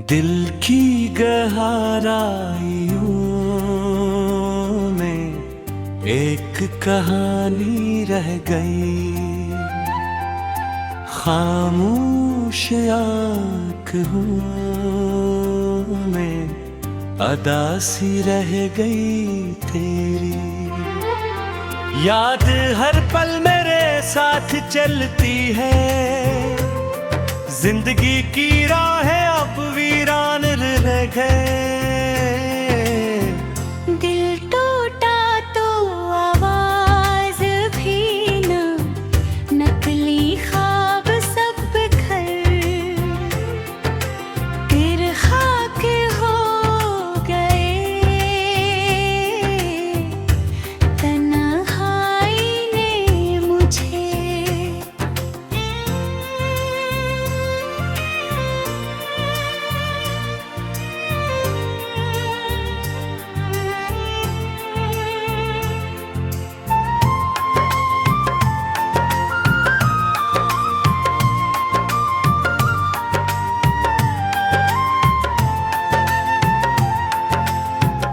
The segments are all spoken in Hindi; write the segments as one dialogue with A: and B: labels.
A: दिल की गहराइयों में एक कहानी रह गई, खामोश आँखों में अदा सी रह गई तेरी। याद हर पल मेरे साथ चलती है, जिंदगी की राहें अब वीरान रह गए।
B: दिल टूटा तो आवाज भी न, नकली ख्वाब सब बिखर फिर खाक हो गए। तन्हाई ने मुझे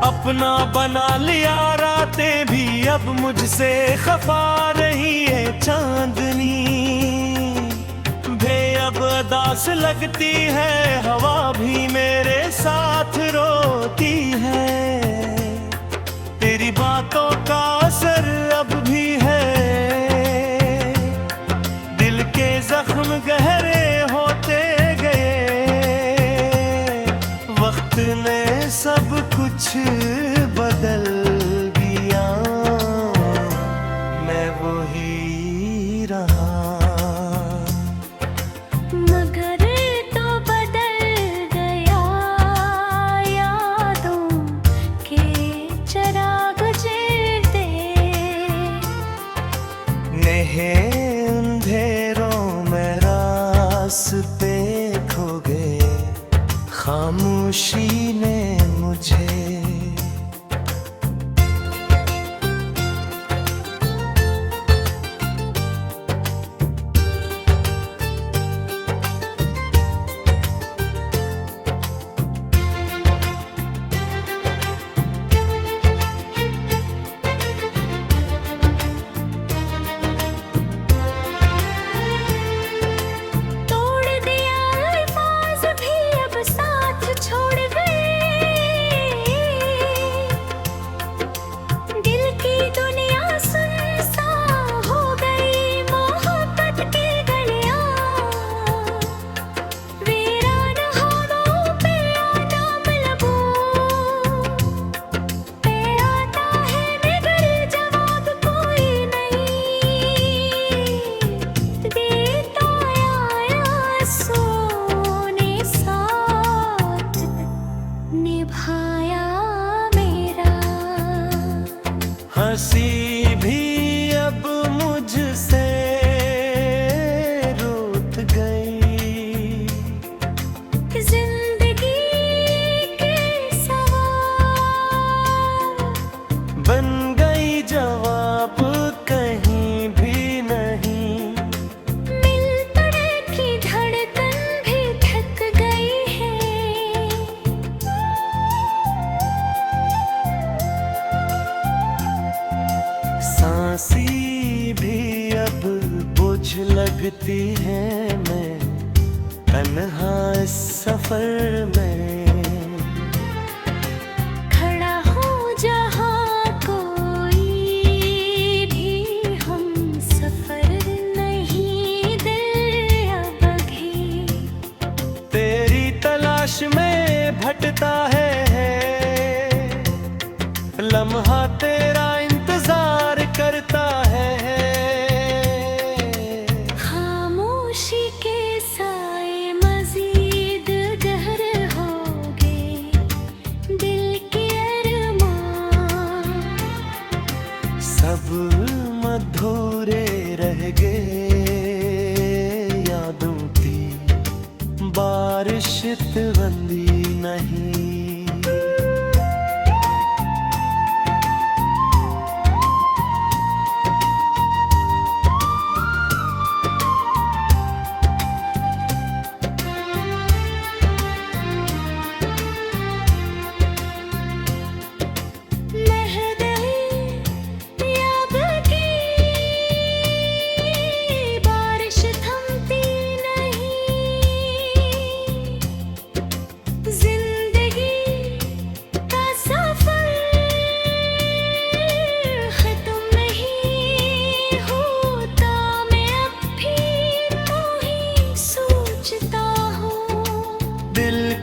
A: अपना बना लिया रातें भी अब मुझसे खफा रही है चांदनी। बेअब अदास लगती है हवा भी मेरे साथ रोती है। तेरी बातों का असर अब भी है, दिल के जख्म गहरे होते गए। वक्त ने सब कुछ बदल दिया, मैं वही रहा।
B: मगर तो बदल गया यादों के चिराग जलते।
A: नेहे अंधेरों में रास्ते खो गए, खामोशी ने मुझे। हंसी भी अब मुझसे रूठ गई,
B: जिंदगी के सवाल
A: बन गई जवाब कहीं भी नहीं।
B: मिल पड़े की धड़कन भी थक गई है।
A: सांसी भी अब बुझ लगती है, मैं तन्हा इस सफर में।
B: खड़ा हूँ जहाँ कोई भी हम सफर नहीं, दिल अब भी
A: तेरी तलाश में भटता है, लम्हा तेरा इंतजार करता है।
B: खामोशी के साए मजीद गहर होगे, दिल के अरमान
A: सब मधुरे रह गए। यादों की बारिश बंदी नहीं।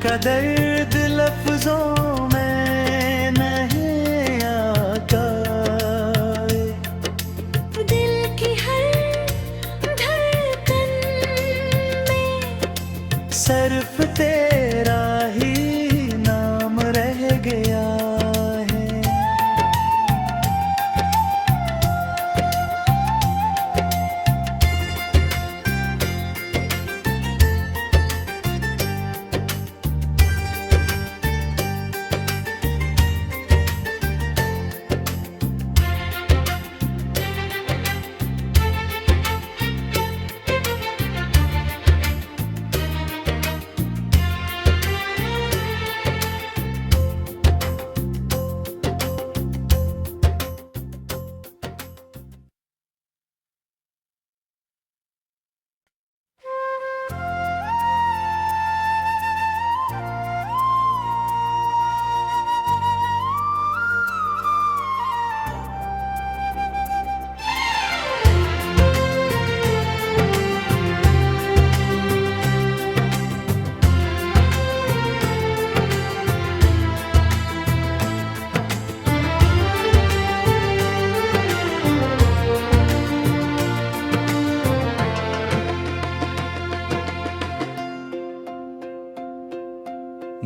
A: का दर्द लफ्जों में नहीं आता,
B: दिल की हर धड़कन में
A: सिर्फ तेरा ही नाम रह गया है।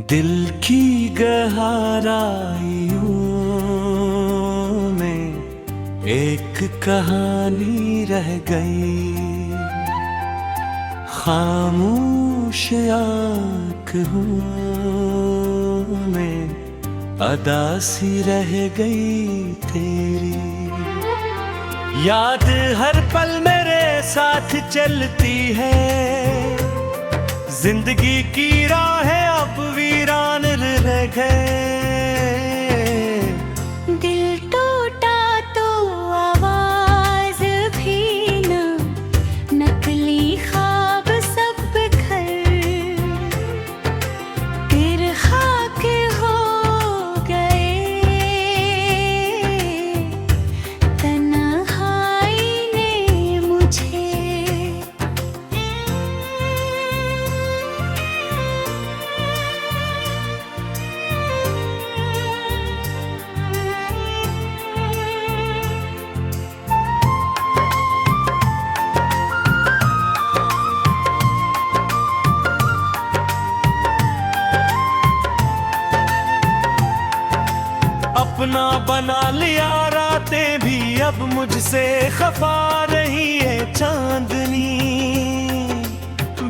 A: दिल की गहराइयों में एक कहानी रह गई, खामोश आँखों में अदा सी रह गई तेरी। याद हर पल मेरे साथ चलती है, जिंदगी की राहें अब वीरान रह गए।
B: दिल टूटा तो आवाज भी न, नकली ख्वाब सब बिखर फिर खाक हो गए। तन्हाई ने मुझे
A: अपना बना लिया, रातें भी अब मुझसे खफा रही है चांदनी।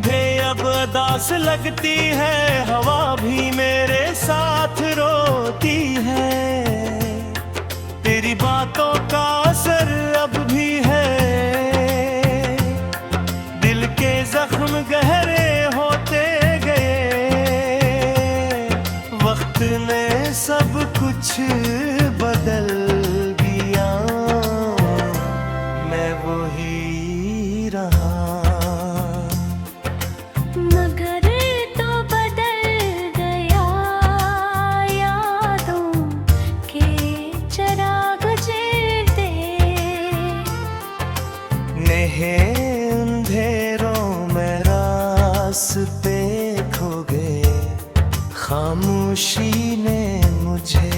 A: बेअब अदास लगती है, हवा भी मेरे साथ रोती है। तेरी बातों का असर अब भी है, दिल के जख्म गहरे होते गए। वक्त ने सब कुछ बदल दिया, मैं वही रहा।
B: मगर तो बदल गया यादों के चिराग जलते।
A: नेहे अंधेरों में रास्ते खो गए, खामोशी ने मुझे।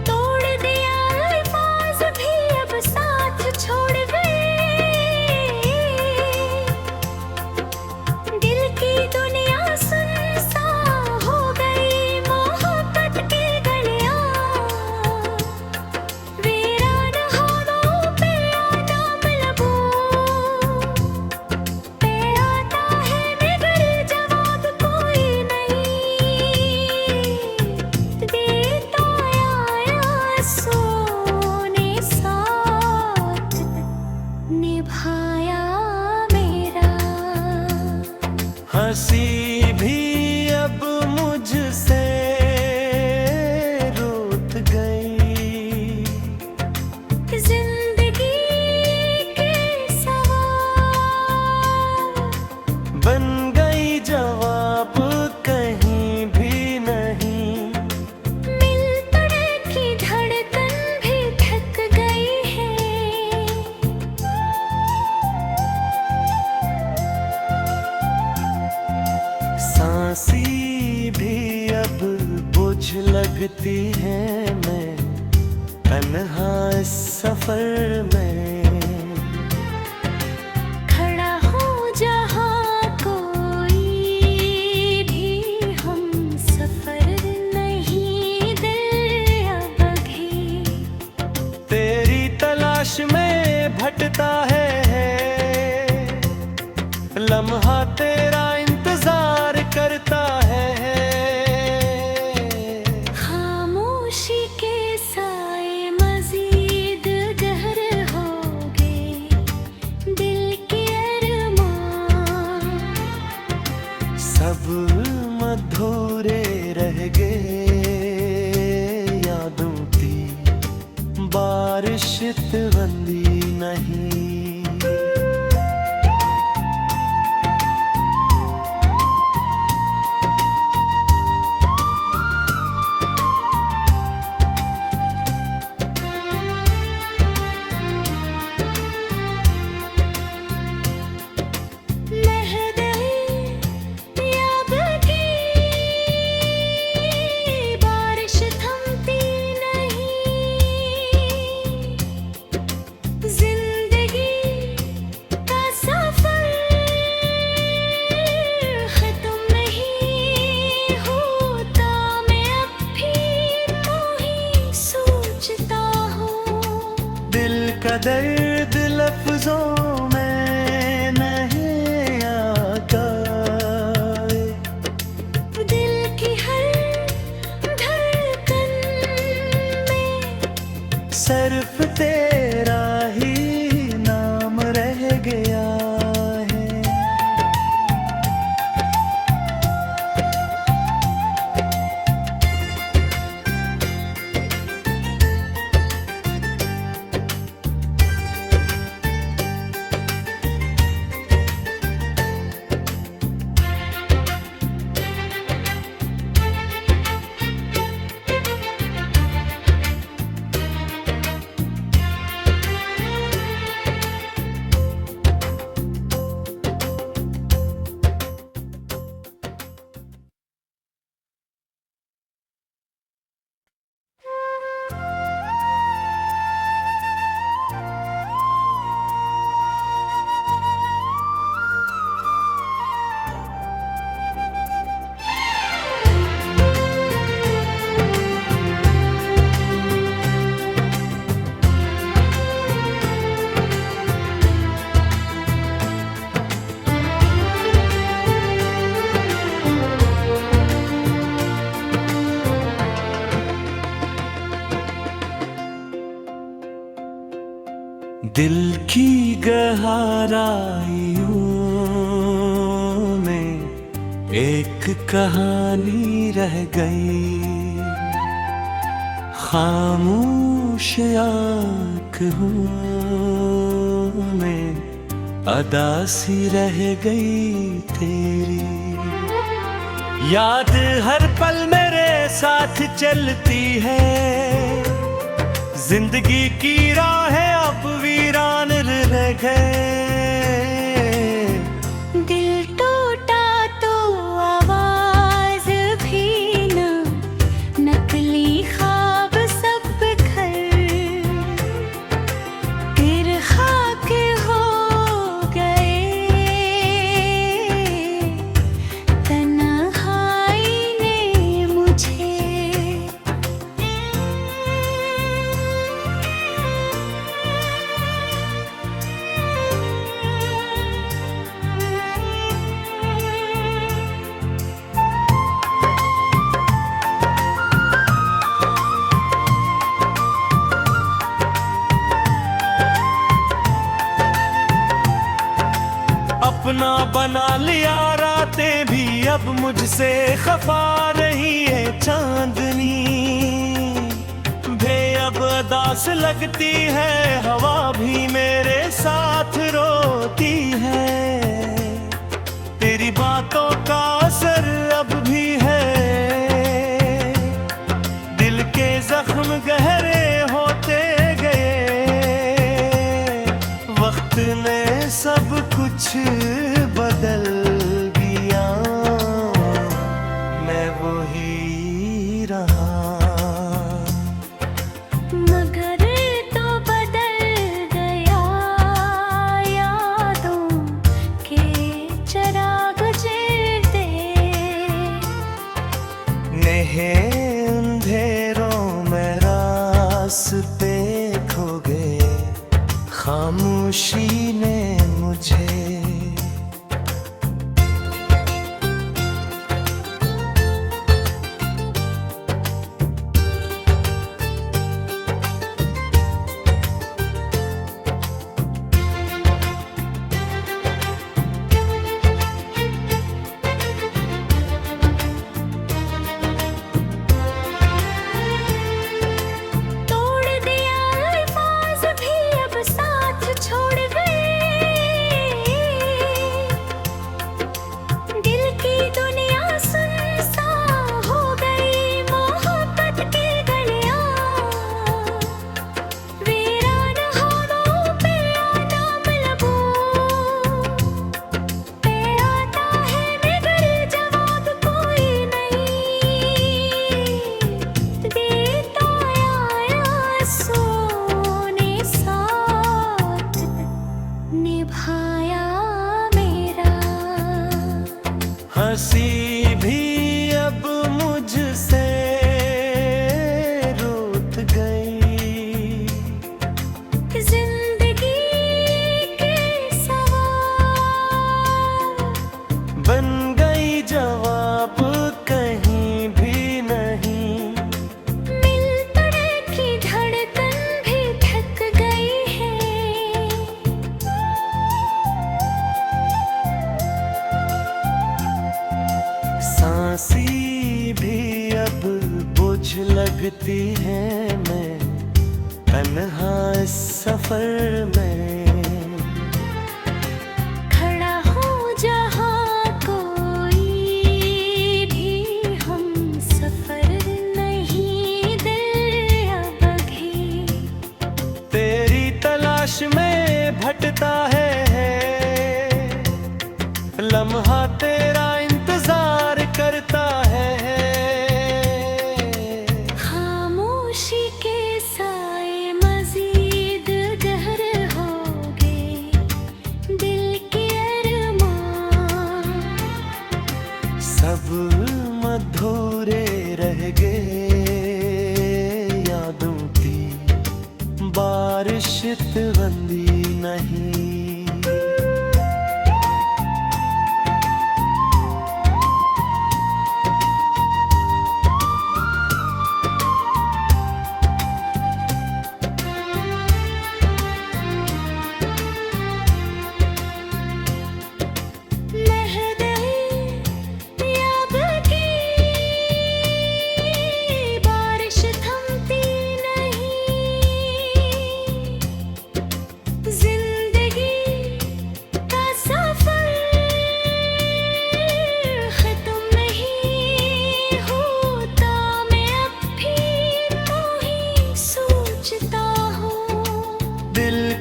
B: तोड़ दिया अल्फाज भी अब साथ छोड़ गए।
A: लगती है मैं तन्हा इस सफर में।
B: खड़ा हो जहाँ कोई भी हम सफर नहीं दिल अब भी
A: तेरी तलाश में भटता है लम्हा तेरा इंतजार करता है।
B: खामोशी के साए मजीद गहर होगे दिल के अरमान
A: सब मधुरे रह गए यादों की बारिश बंदी नहीं। का दर्द लफ्जों में नहीं आता
B: दिल की हर धड़कन में
A: सिर्फ तेरा ही नाम रह गया है। दिल की गहराइयों में एक कहानी रह गई खामोश आँखों में अदा सी रह गई तेरी याद हर पल मेरे साथ चलती है जिंदगी की राहें अब वीरान रह गए।
B: दिल टूटा तो आवाज भी न नकली ख्वाब सब बिखर गिर खाक हो गए तन्हाई ने मुझे
A: अपना बना लिया रातें भी अब मुझसे खफा रही है चांदनी बेअब अदास लगती है हवा भी मेरे साथ रोती है तेरी बातों का असर अब भी है दिल के जख्म गहरे होते गए वक्त ने सब कुछ बदल दिया मैं वही रहा। खामोशी ने मुझे। हंसी भी अब मुझसे रूठ गई,
B: जिंदगी के सवाल
A: बन गई जवाब कहीं भी नहीं।
B: मिल पड़े की धड़कन भी थक गई है।
A: सांसी भी अब बुझ लगती है, मैं तन्हा इस सफर में।
B: खड़ा हूँ जहाँ कोई भी हम सफर नहीं, दिल अब भी
A: तेरी तलाश में भटता है, लम्हा तेरा इंतजार करता है।
B: खामोशी के साए मजीद गहर हो गए, दिल के अरमान
A: सब मधुरे रह गए, यादों की बारिश बंदी नहीं।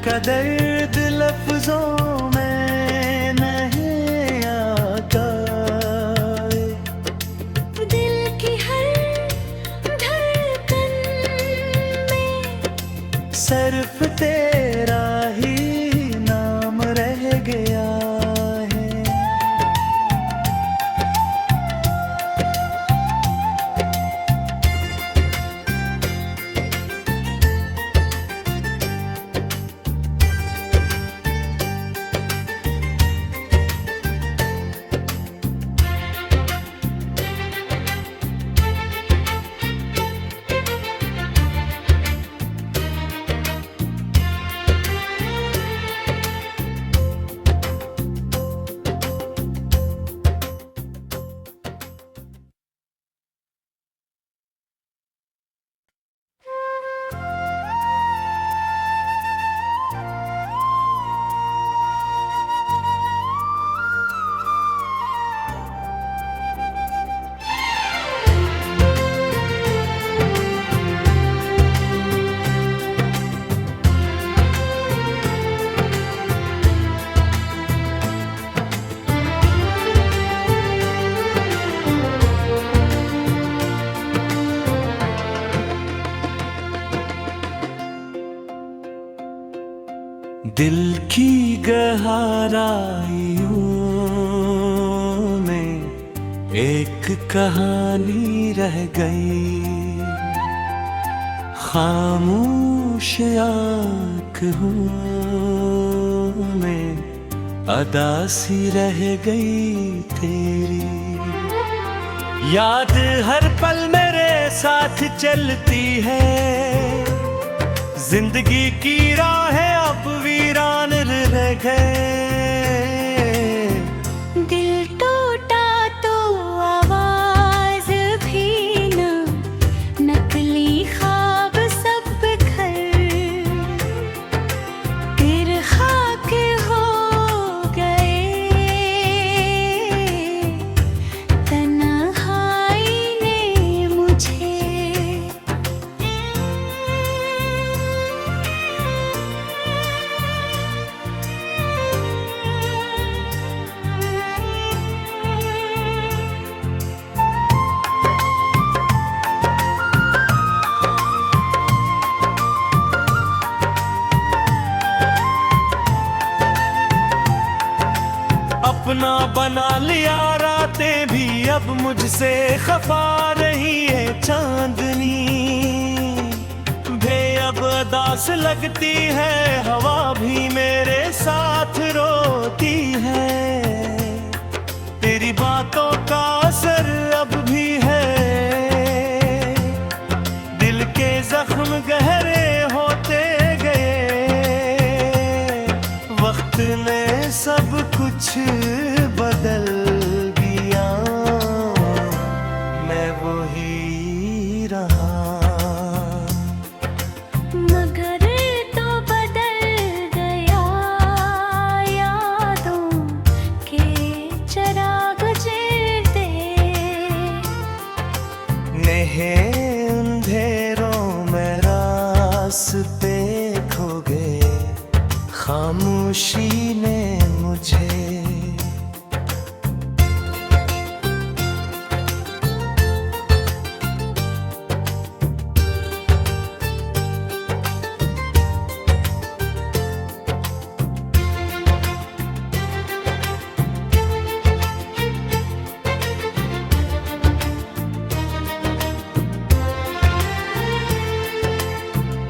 A: का दर्द लफ्जों में नहीं आता,
B: दिल की हर धड़कन में
A: सिर्फ तेरा ही नाम रह गया है। दिल की गहराइयों में एक कहानी रह गई, खामोश आँख हूँ में अदा सी रह गई तेरी। याद हर पल मेरे साथ चलती है, जिंदगी की राहें अब वीरान रह गए।
B: दिल टूटा तो आवाज भी न, नकली ख्वाब सब बिखर गिर खाक हो गए। तन्हाई ने मुझे
A: अपना बना लिया रातें भी अब मुझसे खफा रही है चांदनी। बेअब अदास लगती है हवा भी मेरे साथ रोती है। तेरी बातों का असर अब भी है, दिल के जख्म गहरे होते गए। वक्त ने सब कुछ बदल दिया, मैं वही रहा।
B: मगर तो बदल गया यादों के चिराग जलते।
A: नेहे अंधेरों में रास्ते खो गए, खामोशी ने मुझे।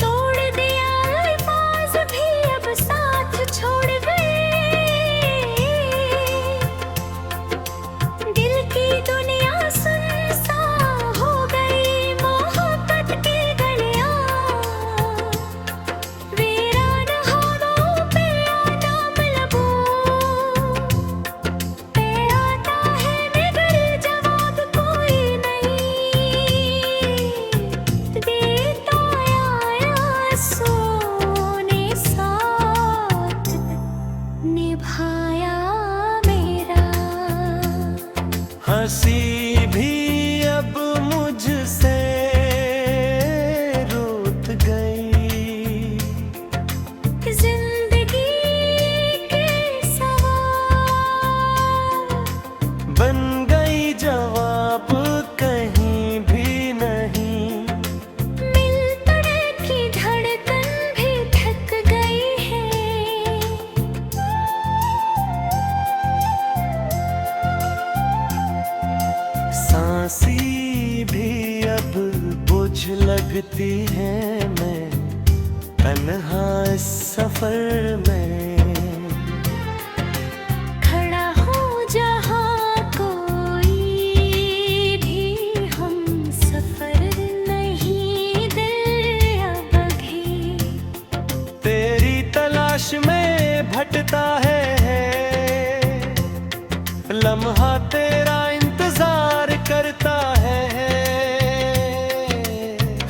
B: तोड़ दिया अल्फाज भी अब साथ छोड़ गए। दिल की दुनिया सुनसान हो गई, मोहब्बत की गलियां वीरान हवाओं पे नाम लबों पे आता है मगर जवाब कोई नहीं देता। आया सोने साथ निभाया मेरा।
A: हंसी भी अब मुझसे रूठ गई,
B: जिंदगी के सवाल
A: बन गई जवाब कहीं भी नहीं।
B: मिल तड़े की धड़कन भी थक गई है।
A: सांसी भी अब बुझ लगती है, मैं तन्हा इस सफर में।
B: खड़ा हूँ जहाँ कोई भी हम सफर नहीं, दिल अब भी
A: तेरी तलाश में भटता है, लम्हा तेरा इंतजार करता है।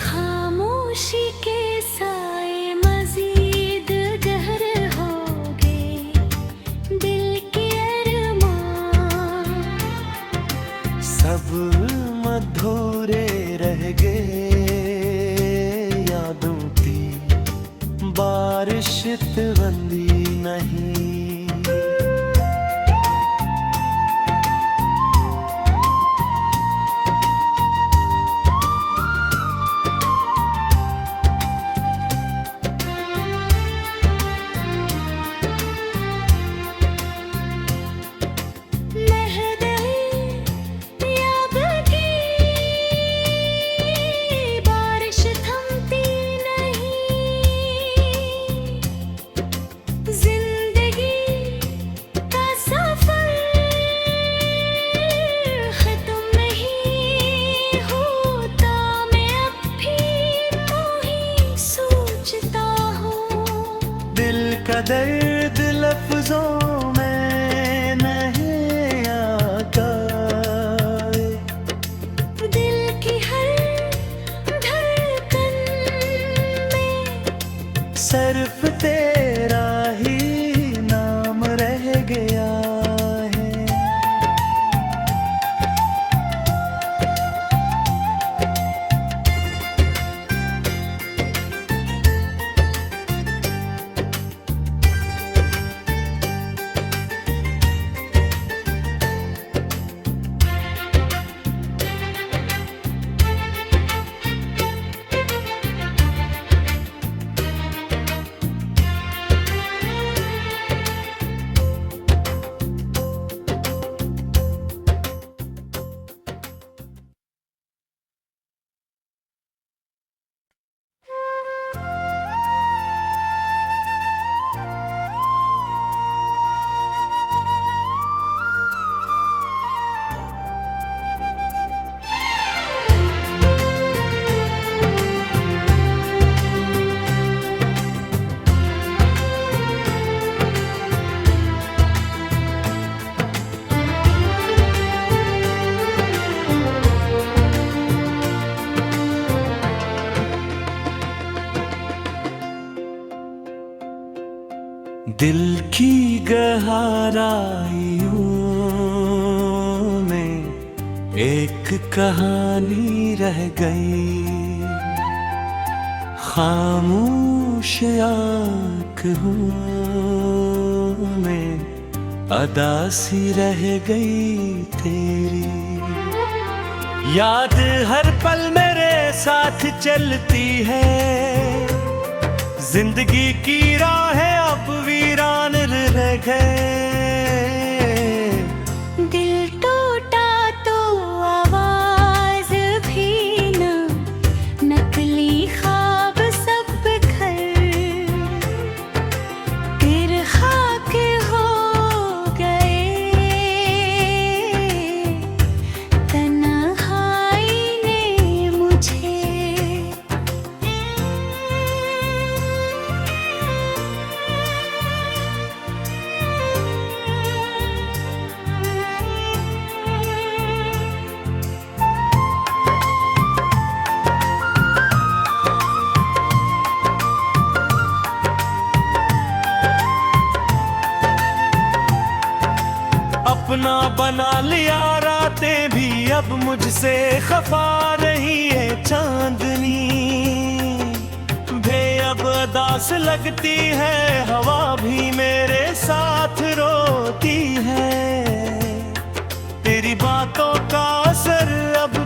B: खामोशी के साए मजीद गहर हो गए, दिल के अरमान
A: सब मधुरे रह गए। यादों की बारिश बंदी नहीं।
B: जिंदगी
A: दर्द लफ्जों में नहीं आता,
B: दिल की हर धड़कन में
A: सिर्फ तेरा ही नाम रह गया है। दिल की गहराइयों में एक कहानी रह गई, खामोश आँखों में अदा सी रह गई तेरी। याद हर पल मेरे साथ चलती है, जिंदगी की राहें अब वीरान रह गए।
B: दिल टूटा तो आवाज भी ना, नकली ख्वाब सब बिखर गिर खाक हो गए, तन्हाई ने मुझे
A: अपना बना लिया, रातें भी अब मुझसे खफा रही है चांदनी। बेअब अदास लगती है, हवा भी मेरे साथ रोती है। तेरी बातों का असर अब